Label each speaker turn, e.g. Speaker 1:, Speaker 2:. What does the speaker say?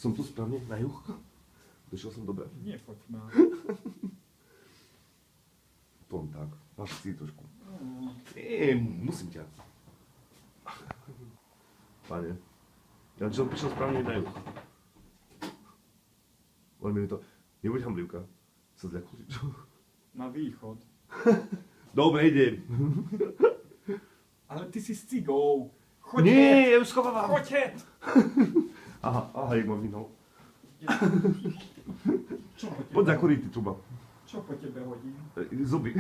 Speaker 1: Som tu správne na juh? Došiel som dobre.
Speaker 2: Nefoď ma.
Speaker 1: Pom tak. Máš si trošku.
Speaker 2: No.
Speaker 1: Musím ťa. Pane. Ja som prišiel správne na juh. Len mi to... Nebuď hamblivka. Sa zľakol.
Speaker 2: Na východ.
Speaker 1: Dobre, idem.
Speaker 2: Ale ty si s cigou. Choď
Speaker 1: Nie, ja ju schovávam.
Speaker 2: Choď.
Speaker 1: Aha, jak mám vyhnul.
Speaker 2: Čo po tebe?
Speaker 1: Poď zakúriť, ty truba.
Speaker 2: Čo po tebe hodím?
Speaker 1: Zuby.